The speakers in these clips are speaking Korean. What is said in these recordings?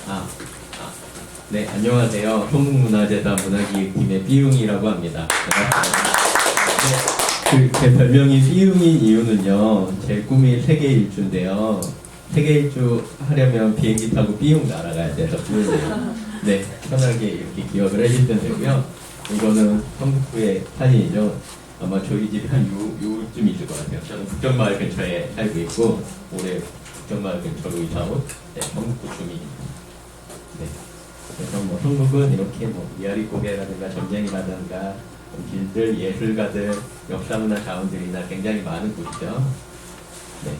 아, 네, 안녕하세요. 성북문화재단 문화기획팀의 삐용이라고 합니다. 네, 제 별명이 삐용인 이유는요, 제 꿈이 세계 일주인데요. 세계 일주 하려면 비행기 타고 삐용 날아가야 돼서 삐용이에요. 네, 편하게 이렇게 기억을 해주시면 되고요. 이거는 성북구의 사진이죠. 아마 저희 집이 한 요쯤 있을 것 같아요. 저는 국정마을 근처에 살고 있고, 올해 국정마을 근처로 이사 온 성북구 주민입니다. 네. 그래서 뭐 성북은 이렇게 뭐 미아리 고개라든가 전쟁이라든가 길들, 예술가들, 역사문화 자원들이나 굉장히 많은 곳이죠. 네.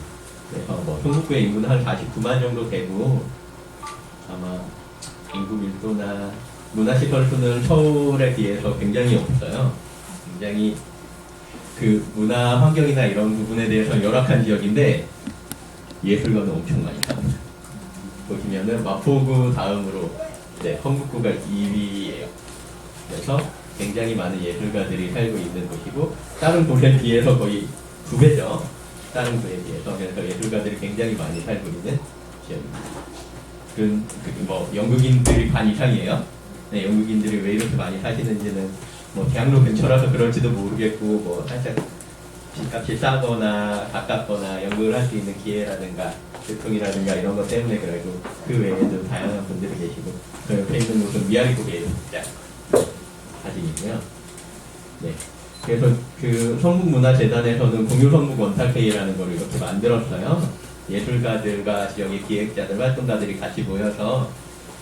그래서 뭐 성북구의 인구는 한 49만 정도 되고 아마 인구 밀도나 문화시설 수는 서울에 비해서 굉장히 없어요. 굉장히 그 문화 환경이나 이런 부분에 대해서 열악한 지역인데 예술가는 엄청 많이 삽니다. 보시면은 마포구 다음으로 성북구가 2위예요. 그래서 굉장히 많은 예술가들이 살고 있는 곳이고 다른 곳에 비해서 거의 2배죠. 다른 곳에 비해서. 그래서 예술가들이 굉장히 많이 살고 있는 지역입니다. 뭐 영국인들이 반 이상이에요. 네, 영국인들이 왜 이렇게 많이 사시는지는 뭐 대학로 근처라서 그럴지도 모르겠고 뭐 살짝 집값이 싸거나 가깝거나 연구를 할 수 있는 기회라든가 교통이라든가 이런 것 때문에 그러고 그 외에도 다양한 분들이 계시고 그 옆에 있는 곳은 미아리고개 사진이고요. 네. 그래서 그 성북문화재단에서는 공유성북 원탁회의라는 걸 이렇게 만들었어요. 예술가들과 지역의 기획자들, 활동가들이 같이 모여서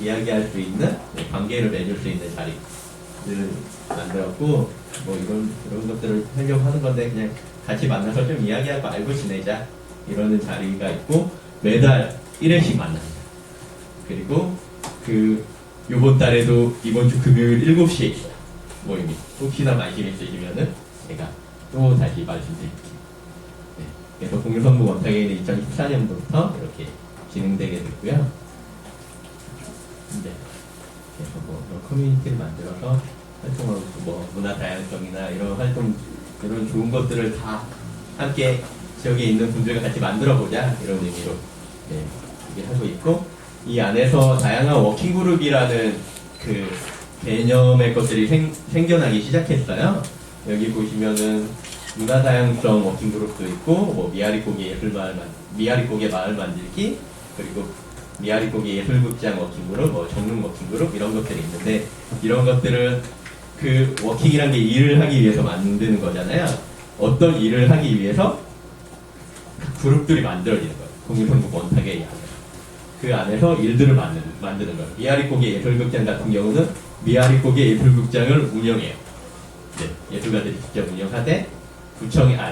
이야기할 수 있는 관계를 맺을 수 있는 자리를 만들었고 뭐 이런 것들을 하려고 하는 건데 그냥 같이 만나서 좀 이야기하고 알고 지내자 이러는 자리가 있고 매달 1회씩 만납니다. 그리고 요번 달에도 이번 주 금요일 7시에 있어요. 모임이. 혹시나 관심 있으시면은 제가 또 다시 말씀드릴게요. 네. 그래서 공유성북 원탁회의는 2014년부터 이렇게 진행되게 됐고요. 네. 그래서 뭐 커뮤니티를 만들어서 활동하고 뭐 문화 다양성이나 이런 활동 이런 좋은 것들을 다 함께 지역에 있는 분들과 같이 만들어 보자 이런 의미로 이게 하고 있고 이 안에서 다양한 워킹 그룹이라는 그 개념의 것들이 생겨나기 시작했어요. 여기 보시면은 문화 다양성 워킹 그룹도 있고 뭐 미아리고개 마을 만들기 그리고 미아리고개 예술극장 워킹 그룹, 뭐 정릉 워킹 그룹 이런 것들이 있는데 이런 것들은 그 워킹이란 게 일을 하기 위해서 만드는 거잖아요. 어떤 일을 하기 위해서 그룹들이 만들어지는 거예요. 공유성북 원탁회의 안에서. 그 안에서 일들을 만드는 거예요. 미아리고개 예술극장 같은 경우는 미아리고개 예술극장을 운영해요. 네, 예술가들이 직접 운영하되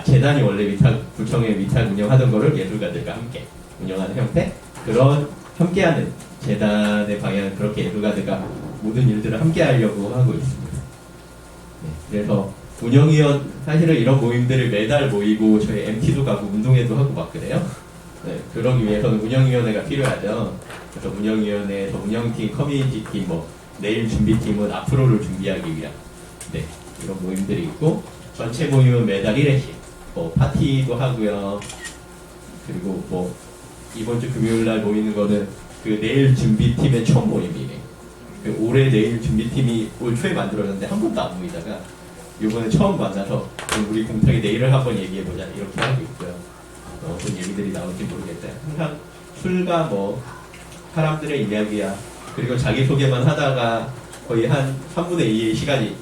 재단이 원래 구청에 위탁 운영하던 거를 예술가들과 함께 운영하는 형태 그런 함께하는 재단의 방향은 그렇게 예술가들과 모든 일들을 함께 하려고 하고 있습니다. 네, 그래서 운영위원 사실은 이런 모임들을 매달 모이고 저희 MT도 가고 운동회도 하고 막 그래요. 네, 그러기 위해서는 운영위원회가 필요하죠. 그래서 운영위원회에서 운영팀, 커뮤니티팀, 뭐 내일 준비팀은 앞으로를 준비하기 위한 이런 모임들이 있고 전체 모임은 매달 1회씩 뭐 파티도 하고요. 그리고 뭐 이번 주 금요일날 모이는 거는 그 내일 준비팀의 첫 모임이에요. 올해 내일 준비팀이 올 초에 만들어졌는데 한 번도 안 모이다가 이번에 처음 만나서 우리 공탁에 내일을 한번 얘기해보자 이렇게 하고 있고요. 어떤 얘기들이 나올지 모르겠어요. 항상 술과 뭐 사람들의 이야기야 그리고 자기소개만 하다가 거의 한 3분의 2의 시간이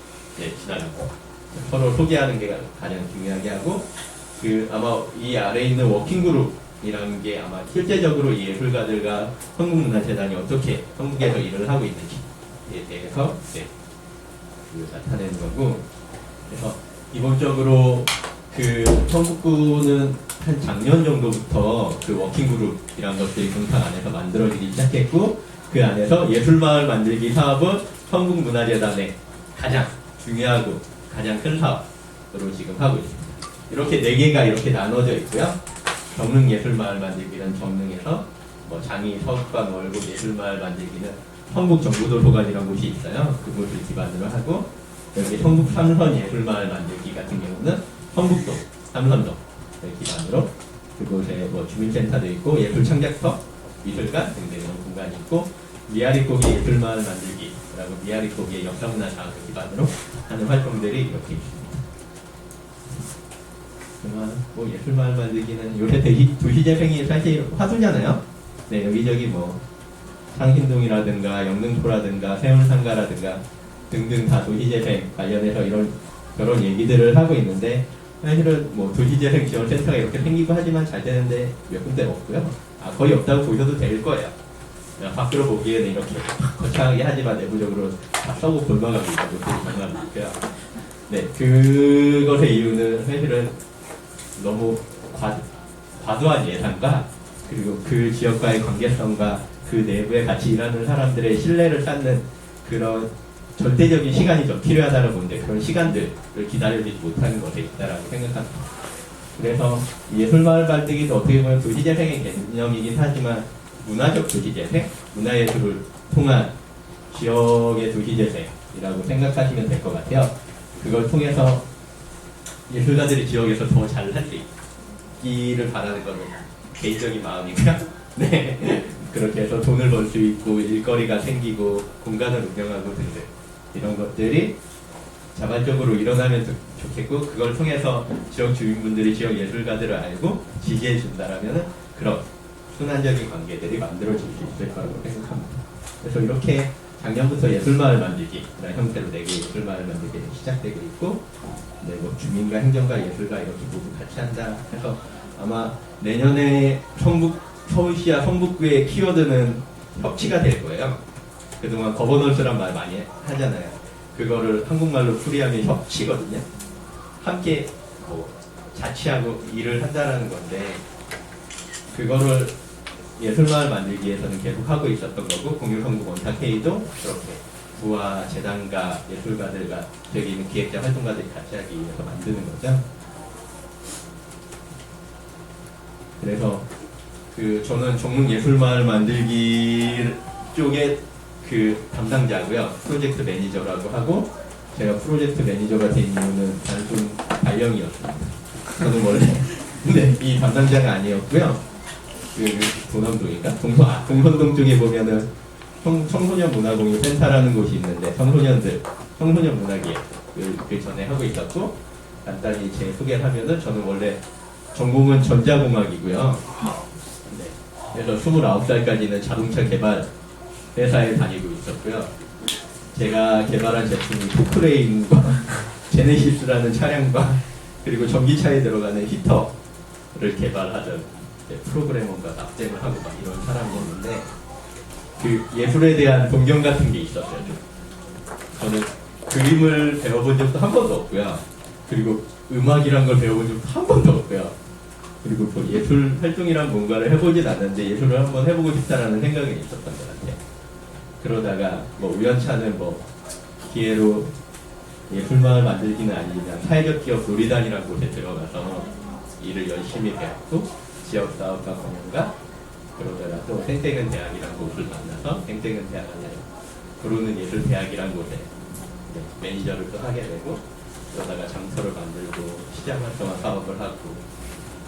지나가고 서로 소개하는 게 가장 중요하게 하고 아마 이 아래에 있는 워킹그룹이라는 게 아마 실제적으로 이 예술가들과 성북문화재단이 어떻게 성북에서 일을 하고 있는지에 대해서 나타내는 거고 그래서 기본적으로 성북구는 한 작년 정도부터 워킹그룹이라는 것들이 공탁 안에서 만들어지기 시작했고 그 안에서 예술마을 만들기 사업은 성북문화재단의 가장 중요하고 가장 큰 사업으로 지금 하고 있습니다. 이렇게 4개가 이렇게 나눠져 있고요. 정릉예술마을 만들기는 정릉에서 뭐 장이 서구관 월곡 예술마을 만들기는 성북정부도서관이라는 곳이 있어요. 그곳을 기반으로 하고 여기 성북 삼선 예술마을 만들기 같은 경우는 성북동, 삼선동을 기반으로 그곳에 뭐 주민센터도 있고 예술창작터, 미술관 등등 이런 공간이 있고 미아리고기 예술마을 만들기라고 미아리고기의 역사문화 자학을 기반으로 하는 활동들이 이렇게 있습니다. 그만 뭐 예술마을 만들기는 요새 도시재생이 사실 화두잖아요. 네, 여기저기 뭐 상신동이라든가 영등포라든가 세운상가라든가 등등 다 도시재생 관련해서 이런 그런 얘기들을 하고 있는데, 사실은 뭐 도시재생 지원센터가 이렇게 생기고 하지만 잘 되는데 몇 군데 없고요. 거의 없다고 보셔도 될 거예요. 밖으로 보기에는 이렇게 거창하게 하지만 내부적으로 다 썩고 골마가고 있다고 생각을 있고요. 네, 그것의 이유는 사실은 너무 과도한 예산과 그리고 그 지역과의 관계성과 그 내부에 같이 일하는 사람들의 신뢰를 쌓는 그런 절대적인 시간이 좀 필요하다는 건데, 그런 시간들을 기다려지지 못하는 것에 있다라고 생각합니다. 그래서 예술마을 만들기도 어떻게 보면 도시재생의 개념이긴 하지만 문화적 도시재생, 문화예술을 통한 지역의 도시재생이라고 생각하시면 될 것 같아요. 그걸 통해서 예술가들이 지역에서 더 잘 살 수 있기를 바라는 것은 개인적인 마음이고요. 네, 그렇게 해서 돈을 벌 수 있고 일거리가 생기고 공간을 운영하고 등등 이런 것들이 자발적으로 일어나면 좋겠고, 그걸 통해서 지역 주민분들이 지역 예술가들을 알고 지지해 준다라면 그런 순환적인 관계들이 만들어질 수 있을 거라고 생각합니다. 그래서 이렇게 작년부터 예술마을 만들기라는 형태로 4개 예술마을 만들기가 시작되고 있고, 네, 뭐 주민과 행정가 예술가 이렇게 모두 같이 한다 해서 아마 내년에 서울시와 성북구의 키워드는 협치가 될 거예요. 그동안 거버넌스란 말 많이 하잖아요. 그거를 한국말로 풀이하면 협치거든요. 함께 뭐 자치하고 일을 한다라는 건데, 그거를 예술마을 만들기에서는 계속 하고 있었던 거고, 공유성북 원탁회의도 그렇게 부와 재단과 예술가들과 여기 있는 기획자 활동가들이 같이 하기 위해서 만드는 거죠. 그래서 저는 종릉 예술마을 만들기 쪽에 담당자고요. 프로젝트 매니저라고 하고, 제가 프로젝트 매니저가 된 이유는 단순 발령이었습니다. 저는 원래 근데 이 담당자가 아니었고요. 도남동인가? 동선동 쪽에 보면은 청소년 문화공유센터라는 곳이 있는데, 청소년 문화기획 그 전에 하고 있었고, 간단히 제 소개를 하면은 저는 원래 전공은 전자공학이고요. 네. 그래서 29살까지는 자동차 개발 회사에 다니고 있었고요. 제가 개발한 제품이 포크레인과 제네시스라는 차량과 그리고 전기차에 들어가는 히터를 개발하던 프로그래머가 납땜을 하고 막 이런 사람이었는데, 예술에 대한 동경 같은 게 있었어요. 저는 그림을 배워본 적도 한 번도 없고요. 그리고 음악이란 걸 배워본 적도 한 번도 없고요. 그리고 뭐 예술 활동이란 뭔가를 해보진 않았는데 예술을 한번 해보고 싶다라는 생각이 있었던 것 같아요. 그러다가 뭐 우연찮은 뭐 기회로 예술마을 만들기는 아니지만 사회적 기업 놀이단이라는 곳에 들어가서 일을 열심히 배웠고, 지역사업과 공연가, 그러다가 또 생태근 대학이라는 곳을 만나서 생태근 대학 안에 부르는 예술 대학이라는 곳에 매니저를 또 하게 되고, 그러다가 장터를 만들고 시장 활성화 사업을 하고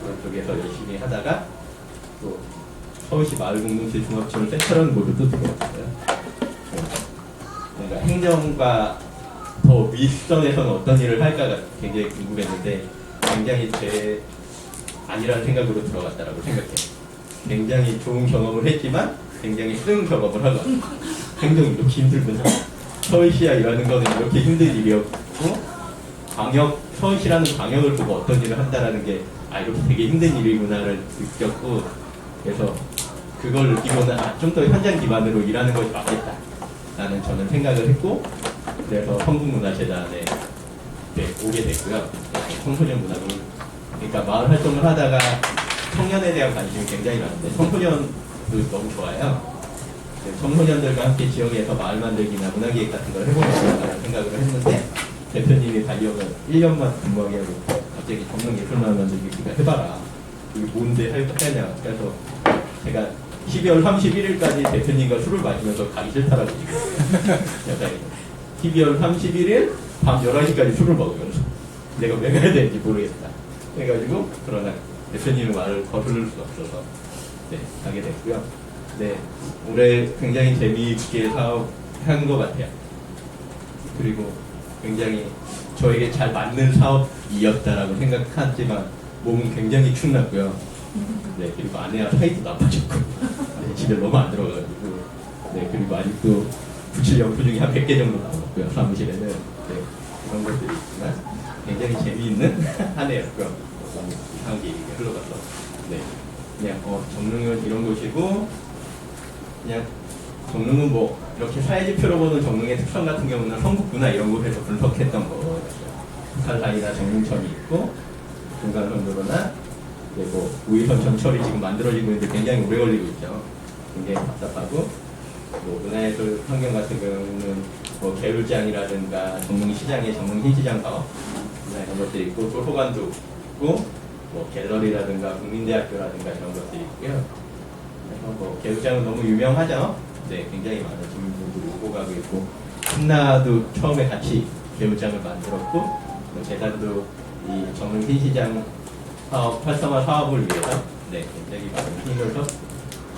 그런 쪽에서 열심히 하다가 또 서울시 마을공동체 종합지원센터라는 곳을 또 들어왔어요. 그러니까 행정과 더 윗선에서는 어떤 일을 할까가 굉장히 궁금했는데, 굉장히 제 아니라는 생각으로 들어갔다라고 생각해요. 굉장히 좋은 경험을 했지만 굉장히 쓴 경험을 하고, 행정이 이렇게 힘들구나, 서울시야 일하는 거는 이렇게 힘든 일이었고, 서울시라는 광역을 보고 어떤 일을 한다라는 게 이렇게 되게 힘든 일이구나를 느꼈고, 그래서 그걸 느끼고는 좀 더 현장 기반으로 일하는 것이 맞겠다 라는 저는 생각을 했고, 그래서 성북문화재단에 오게 됐고요. 청소년 문화공, 그러니까 마을 활동을 하다가 청년에 대한 관심이 굉장히 많은데 청소년도 너무 좋아요. 청소년들과 함께 지역에서 마을 만들기나 문화기획 같은 걸 해보고 싶다는 생각을 했는데, 대표님이 발령을 1년만 근무하게 하고 갑자기 정릉 예술마을 만들기 해봐라, 이게 뭔데 하냐. 그래서 제가 12월 31일까지 대표님과 술을 마시면서 가기 싫다라고 얘기했어요. 12월 31일 밤 11시까지 술을 먹으면서 내가 왜 가야 되는지 모르겠다 해가지고, 그러나 대표님의 말을 거스를 수 없어서 가게 됐고요. 네, 올해 굉장히 재미있게 사업한 것 같아요. 그리고 굉장히 저에게 잘 맞는 사업이었다라고 생각하지만 몸은 굉장히 축났고요. 네, 그리고 아내와 사이도 나빠졌고 네, 집에 너무 안 들어가가지고 네, 그리고 아직도 붙일 영수 중에 한 100개 정도 남았고요. 사무실에는 네, 그런 것들이 있지만 굉장히 재미있는 한 해였고요. 너무 이상하게 이렇게 흘러가서 네, 그냥 정릉은 이런 곳이고 그냥 정릉은 뭐 이렇게 사회지표로 보는 정릉의 특성 같은 경우는 성북구나 이런 곳에서 분석했던 거였어요. 북한산이나 정릉천이 있고 중간선도로나 뭐 우이선 전철이 지금 만들어지고 있는데 굉장히 오래 걸리고 있죠. 굉장히 답답하고 뭐 문화예술 환경 같은 경우는 뭐 개울장이라든가 정릉시장의 정릉신시장 사업 이런 것들이 있고 또 호관도 있고 뭐 갤러리라든가 국민대학교라든가 이런 것들이 있고요. 그래서 뭐 개울장은 너무 유명하죠. 네, 굉장히 많은 주민분들이 오고 가고 있고 신라도 처음에 같이 개울장을 만들었고 뭐 재단도 이 정릉신시장 사업 활성화 사업을 위해서 네, 굉장히 많은 힘을 써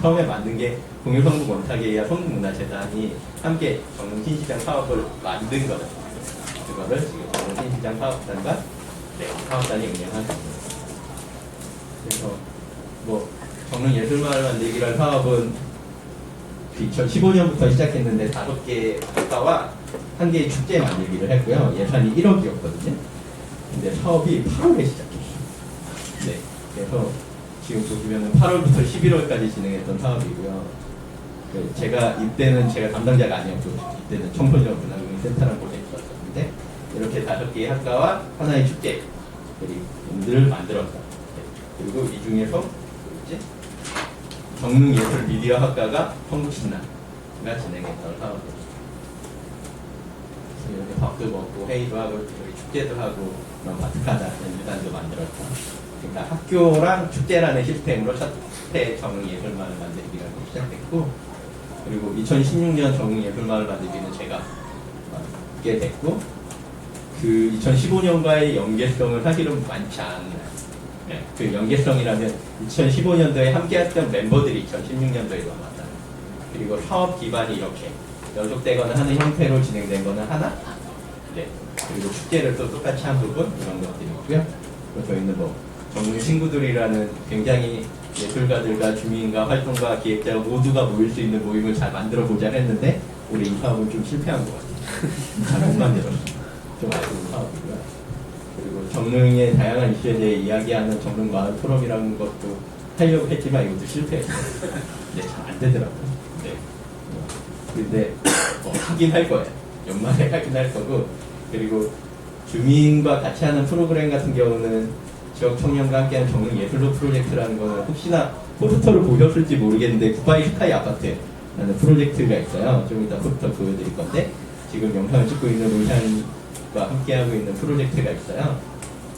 처음에 만든 게 공유성북 원탁회와 성북문화재단이 함께 정릉신시장 사업을 만든 거죠. 그거를 지금 정릉신시장 사업단과 네, 사업단이 운영하고 있습니다. 그래서 뭐 정릉예술마을 만들기란 사업은 2015년부터 시작했는데 5개 학과와 1개의 축제 만들기를 했고요. 예산이 1억이었거든요. 근데 사업이 8월에 시작했어요. 네, 그래서 지금 보시면 8월부터 11월까지 진행했던 사업이고요. 제가 이때는 제가 담당자가 아니었고 이때는 청소년 문화공인센터라는 곳에 있었는데 이렇게 5개의 학과와 하나의 축제를 만들었다. 네. 그리고 이 중에서 뭐였지? 정릉예술 미디어 학과가 성북신라가 진행했던 사업이었어요. 그래서 이렇게 밥도 먹고 회의도 하고 여기 축제도 하고 바특하다 연주단도 만들었다. 그러니까 학교랑 축제라는 시스템으로 첫해 정릉예술마을 만들기라고 시작했고 그리고 2016년 정릉예술마을 만들기는 제가 맡게 됐고 그 2015년과의 연계성은 사실은 많지 않아요. 네, 그 연계성이라면 2015년도에 함께했던 멤버들이 2016년도에 남았다. 그리고 사업 기반이 이렇게 연속되거나 하는 형태로 진행된 거는 하나. 네, 그리고 축제를 또 똑같이 한 부분 이런 것들이 있고요. 그리고 저희는 뭐 정릉 친구들이라는 굉장히 예술가들과 주민과 활동가 기획자 모두가 모일 수 있는 모임을 잘 만들어 보자 했는데 올해 이 사업은 좀 실패한 것 같아요. 잘 못 만들었어요. 좀 아쉬운 사업이고요. 그리고 정릉의 다양한 이슈에 대해 이야기하는 정릉 마을 포럼이라는 것도 하려고 했지만 이것도 실패했어요. 네, 잘 안 되더라고요. 네. 근데 하긴 할 거예요. 연말에 하긴 할 거고 그리고 주민과 같이 하는 프로그램 같은 경우는 지역 청년과 함께하는 정릉 예술로 프로젝트라는 거는 혹시나 포스터를 보셨을지 모르겠는데 구파이 스카이 아파트라는 프로젝트가 있어요. 좀 이따 포스터 보여드릴 건데 지금 영상을 찍고 있는 로샨과 함께하고 있는 프로젝트가 있어요.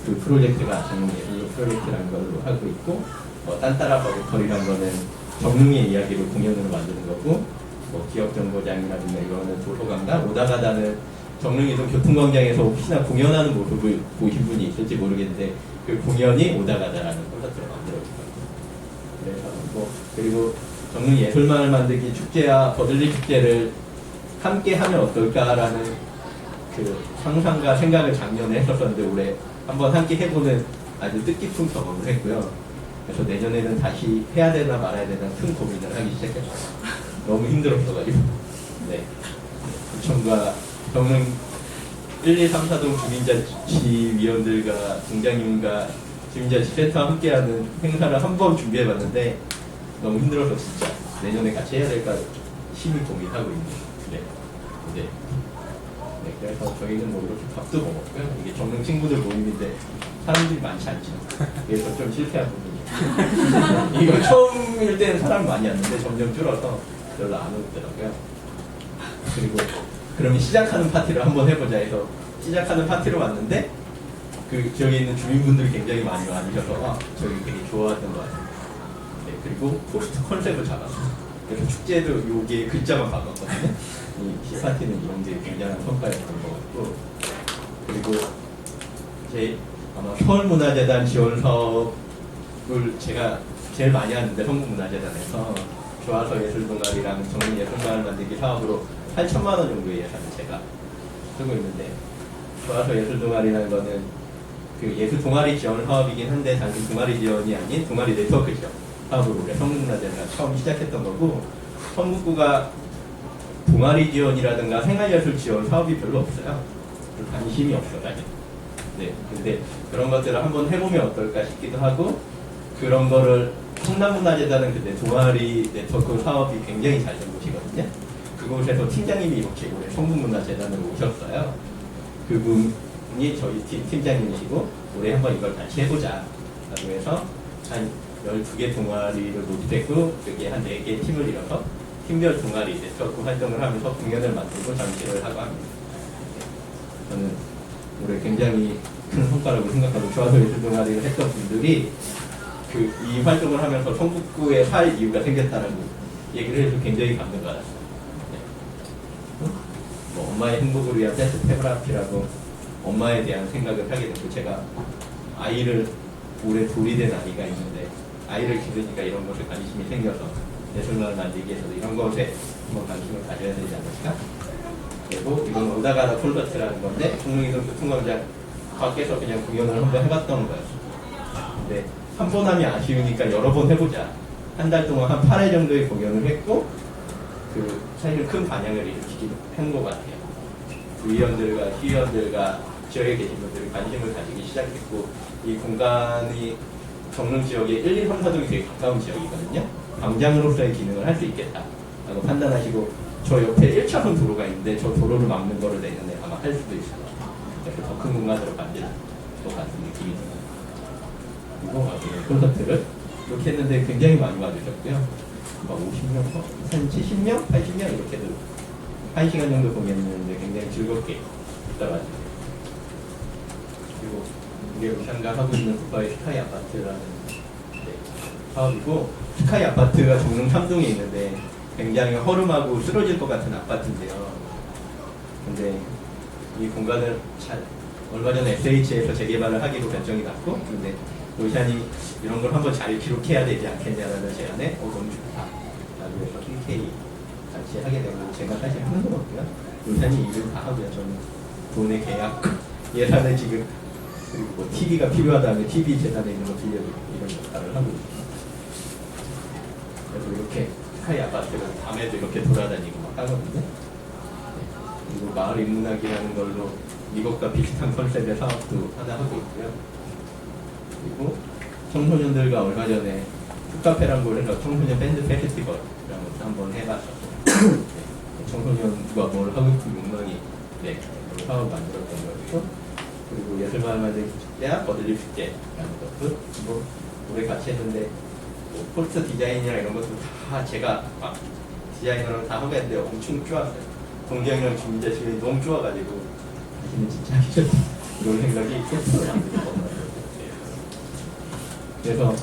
그 프로젝트가 정릉 예술로 프로젝트라는 걸로 하고 있고 딴따라 버거거리라는 거는 정릉의 이야기를 공연으로 만드는 거고 뭐 기업정보장이라든가 이거는 도서관과 오다가다는 정릉이동 교통광장에서 혹시나 공연하는 모습을 보신 분이 있을지 모르겠는데 그 공연이 오다가다라는 콘서트를 만들어졌거든요. 그래서 뭐 그리고 정릉 예술마을 만들기 축제와 버들리 축제를 함께 하면 어떨까라는 그 상상과 생각을 작년에 했었었는데 올해 한번 함께 해보는 아주 뜻깊은 경험을 했고요. 그래서 내년에는 다시 해야 되나 말아야 되나 큰 고민을 하기 시작했어요. 너무 힘들었어가지고. 네. 구청과 정릉 1, 2, 3, 4동 주민자치위원들과 동장님과 주민자치센터와 함께하는 행사를 한 번 준비해봤는데 너무 힘들어서 진짜 내년에 같이 해야 될까 심히 고민하고 있는. 네. 네. 네. 그래서 저희는 뭐 이렇게 밥도 먹었고요. 이게 정릉 친구들 모임인데 사람들이 많지 않죠. 그래서 좀 실패한 부분이. 이거 처음일 때는 사람 많이 왔는데 점점 줄어서 별로 안 오더라고요. 그리고 그러면 시작하는 파티를 한번 해보자 해서 시작하는 파티로 왔는데 그 지역에 있는 주민분들이 굉장히 많이 와주셔서 저희 되게 좋아했던 것 같아요. 네, 그리고 포스트 컨셉을 잡았어요. 그래서 축제도 요게 글자만 바꿨거든요. 이 시파티는 이런 게 굉장한 성과였던 것 같고 그리고 제 아마 서울문화재단 지원 사업을 제가 제일 많이 하는데 성북문화재단에서 좋아서 예술 동아리랑 정문 예술마을 만들기 사업으로 8천만 원 정도의 예산을 제가 쓰고 있는데, 좋아서 예술 동아리라는 거는 그 예술 동아리 지원 사업이긴 한데 단순 동아리 지원이 아닌 동아리 네트워크 지원 사업으로 우리 성북문화재가 처음 시작했던 거고, 성북구가 동아리 지원이라든가 생활예술 지원 사업이 별로 없어요. 관심이 없어가지고. 네, 근데 그런 것들을 한번 해보면 어떨까 싶기도 하고, 그런 거를 성남문화재단은 근데 동아리 네트워크 사업이 굉장히 잘 된 곳이거든요. 그곳에서 팀장님이 이렇게 올해 성북문화재단으로 오셨어요. 그분이 저희 팀장님이시고 올해 한번 이걸 같이 해보자 라고 해서 한 12개 동아리를 모집했고, 그게 한 4개 팀을 이뤄서 팀별 동아리 네트워크 활동을 하면서 공연을 만들고 전시를 하고 합니다. 저는 올해 굉장히 큰 성과라고 생각하고, 좋아서 예술 동아리를 했던 분들이 이 활동을 하면서 성북구에 살 이유가 생겼다는 얘기를 해서 굉장히 감동받았어요. 네. 뭐 엄마의 행복을 위한 댄스 테라피라고 엄마에 대한 생각을 하게 됐고, 제가 아이를 올해 돌이 된 아이가 있는데 아이를 기르니까 이런 것에 관심이 생겨서 예술마을 만들기에서도 이런 것에 한번 관심을 가져야 되지 않을까. 그리고 이건 오다가다 콘서트라는 건데 종로이동 교통광장 밖에서 그냥 공연을 한번 해봤던 거였어요. 근데 한 번 하면 아쉬우니까 여러 번 해보자. 한 달 동안 한 8회 정도의 공연을 했고, 사실은 큰 반향을 일으키기도 한 것 같아요. 의원들과 시의원들과 지역에 계신 분들이 관심을 가지기 시작했고, 이 공간이 정릉 지역에 1, 2, 3, 4동이 되게 가까운 지역이거든요. 광장으로서의 기능을 할 수 있겠다라고 판단하시고, 저 옆에 1차선 도로가 있는데 저 도로를 막는 거를 내년에 아마 할 수도 있을 것 같아요. 그래서 더 큰 공간으로 만들 것 같은 느낌이 듭니다. 그리고 콘서트를 이렇게 했는데 굉장히 많이 와주셨고요. 막 50명, 한 70명, 80명 이렇게도 1시간 정도 공연했는데 굉장히 즐겁게 있다가지고. 그리고 우리가 참가하고 있는 국바의 스카이 아파트라는 사업이고, 스카이 아파트가 정릉 3동에 있는데 굉장히 허름하고 쓰러질 것 같은 아파트인데요. 근데 이 공간을 얼마 전에 SH에서 재개발을 하기로 결정이 났고, 근데 노션이 이런 걸 한번 잘 기록해야 되지 않겠냐라는 제안에 너무 좋다 라고 해서 흔쾌히 같이 하게 되고, 제가 사실 하는 건 없고요. 노션이 일을 다 하고요. 저는 돈의 계약, 예산을 지금, 그리고 뭐 TV가 필요하다면 TV 재단에 있는 거 빌려주고 이런 역할을 하고 있습니다. 그래서 이렇게 스카이 아파트를 밤에도 이렇게 돌아다니고 막 하거든요. 그리고 마을 인문학이라는 걸로 이것과 비슷한 컨셉의 사업도 하나 하고 있고요. 그리고 청소년들과 얼마 전에 풋카페라는 걸 해서 청소년 밴드 페스티벌이라는 것도 한번 해봤었고, 청소년과 뭘 하고 싶은 욕망이 사업을 만들었던 거였고, 그리고 예술마을 만들기 축제와 버들리 축제라는 것도 뭐 올해 같이 했는데, 뭐 폴스터 디자인이나 이런 것도 다 제가 막 디자이너로 다 하고 했는데 엄청 좋았어요. 동경이랑 진짜 지금 너무 좋아가지고 자신은 진짜 하기 싫다 이런 생각이 폴스터를 만들고 있어요. 그래서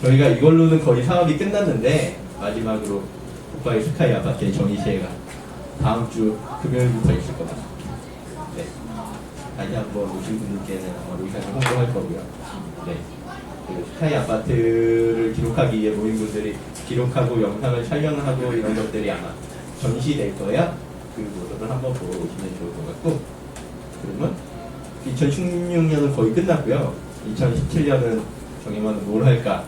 저희가 이걸로는 거의 사업이 끝났는데, 마지막으로 국바의 스카이 아파트의 전시회가 다음 주 금요일부터 있을 것 같습니다. 네. 다시 한번 오신 분들께는 아마 로이상을 홍보할 거고요. 네. 그 스카이 아파트를 기록하기 위해 모인 분들이 기록하고 영상을 촬영하고 이런 것들이 아마 전시될 거야. 그 모습을 한번 보러 오시면 좋을 것 같고, 그러면 2016년은 거의 끝났고요. 2017년은 정의만은 뭘 할까?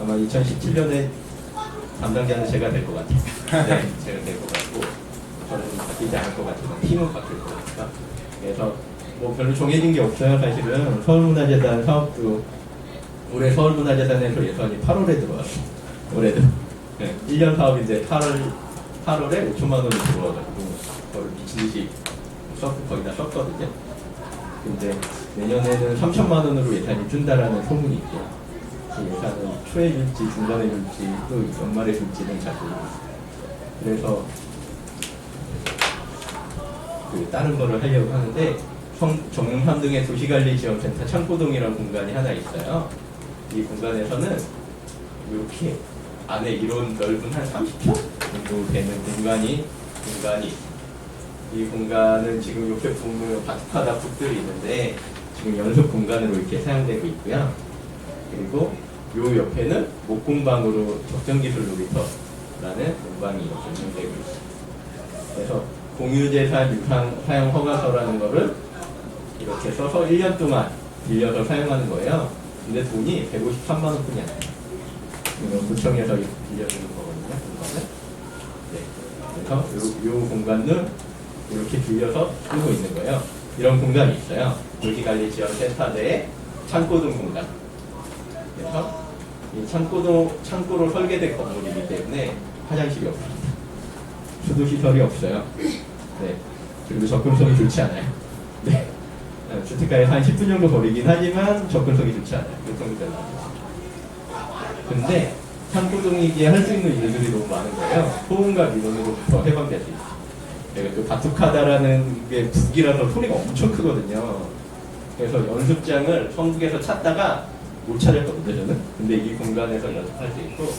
아마 2017년에 담당자는 제가 될 것 같아요. 네, 제가 될 것 같고, 저는 바뀌지 않을 것 같지만 팀은 바뀔 것 같아요. 그래서 뭐 별로 정해진 게 없어요. 사실은 서울문화재단 사업도 올해 서울문화재단에서 예산이 8월에 들어왔어요. 올해도. 네, 1년 사업인데 8월에 5천만 원이 들어와가지고 그걸 미친듯이 거의 다 썼거든요. 근데 내년에는 3천만 원으로 예산이 준다라는 소문이 있고, 그 예산은 초에 줄지 중간에 줄지 또 연말에 줄지는 잘 모르겠어요. 그래서 다른 거를 하려고 하는데, 정릉 3등의 도시관리지원센터 창고동이라는 공간이 하나 있어요. 이 공간에서는 이렇게 안에 이런 넓은 한 30평 정도 되는 공간이 이 공간은 지금 이렇게 보면 바둑하다 북들이 있는데 지금 연습 공간으로 이렇게 사용되고 있고요. 그리고 요 옆에는 목공방으로 적정기술 놀이터 공방이 이렇게 운영되고 있습니다. 그래서 공유재산 유상 사용 허가서라는 거를 이렇게 써서 1년 동안 빌려서 사용하는 거예요. 근데 돈이 153만 원뿐이 안 돼요. 이건 구청에서 빌려주는 거거든요. 공간을. 네. 그래서 요 공간을 이렇게 빌려서 쓰고 있는 거예요. 이런 공간이 있어요. 도시관리지원센터 내에 창고동 공간. 그래서 이 창고로 설계된 건물이기 때문에 화장실이 없습니다. 수도시설이 없어요. 네. 그리고 접근성이 좋지 않아요. 네. 주택가에서 한 10분 정도 거리긴 하지만 접근성이 좋지 않아요. 교통이 별로 안 좋아요. 근데 창고동이기에 할 수 있는 일들이 너무 많은 거예요. 소음과 민원으로부터 해방될 수 있어요. 그 바투카다라는 게 북이라서 소리가 엄청 크거든요. 그래서 연습장을 성북에서 찾다가 못 찾았거든요, 저는. 근데 이 공간에서 연습할 수 있고,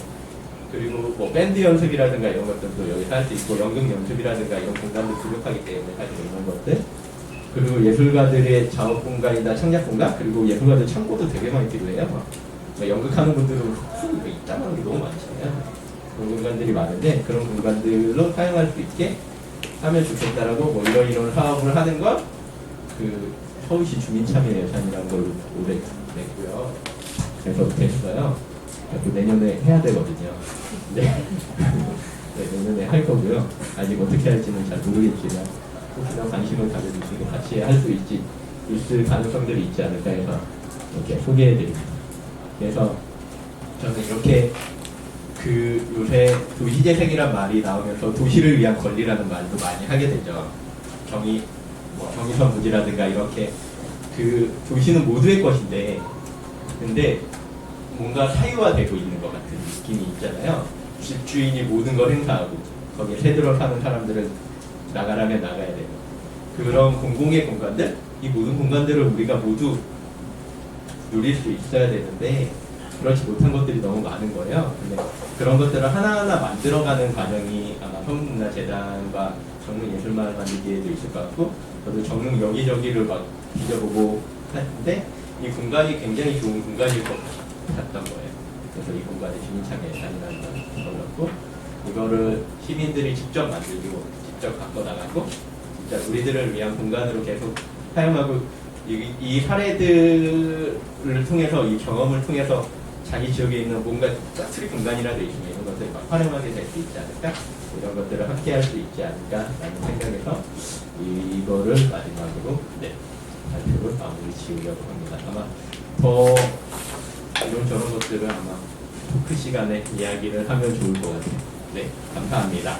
그리고 뭐 밴드 연습이라든가 이런 것들도 여기서 할 수 있고, 연극 연습이라든가 이런 공간도 부족하기 때문에 할 수 있는 것들. 그리고 예술가들의 작업 공간이나 창작 공간, 그리고 예술가들 창고도 되게 많이 필요해요. 뭐 연극하는 분들은 흙이 있다는 게 너무 많잖아요. 그런 공간들이 많은데 그런 공간들로 사용할 수 있게 하면 좋겠다라고 뭐 이런 사업을 하는 건 그 서울시 주민참여예산이라는 걸 올해 냈고요. 그래서 됐어요. 또 내년에 해야 되거든요. 네. 네, 내년에 할 거고요. 아직 어떻게 할지는 잘 모르겠지만 혹시나 관심을 가져주시고 같이 할 수 있을 가능성들이 있지 않을까 해서 이렇게 소개해드립니다. 그래서 저는 이렇게 요새 도시재생이란 말이 나오면서 도시를 위한 권리라는 말도 많이 하게 되죠. 경의선부지라든가 이렇게 도시는 모두의 것인데 근데 뭔가 사유화되고 있는 것 같은 느낌이 있잖아요. 집주인이 모든 걸 행사하고 거기에 새들어 사는 사람들은 나가라면 나가야 되고 그런 공공의 공간들, 이 모든 공간들을 우리가 모두 누릴 수 있어야 되는데 그렇지 못한 것들이 너무 많은 거예요. 근데 그런 것들을 하나하나 만들어가는 과정이 아마 성문문화재단과 정릉예술마을 만들기에도 있을 것 같고 저도 정릉 여기저기를 막 뒤져보고 했는데 이 공간이 굉장히 좋은 공간일 것 같았던 거예요. 그래서 이 공간에 주민참여예산이라는 걸 걸렸고 이거를 시민들이 직접 만들고 직접 갖고 나가고 진짜 우리들을 위한 공간으로 계속 사용하고 이 사례들을 통해서 이 경험을 통해서 자기 지역에 있는 뭔가 짜투리 공간이라도 있으면 이런 것들을 막 활용하게 될 수 있지 않을까? 이런 것들을 함께 할 수 있지 않을까라는 생각에서 이거를 마지막으로 발표를 마무리 지으려고 합니다. 아마 더 이런저런 것들을 아마 토크 시간에 이야기를 하면 좋을 것 같아요. 네, 감사합니다.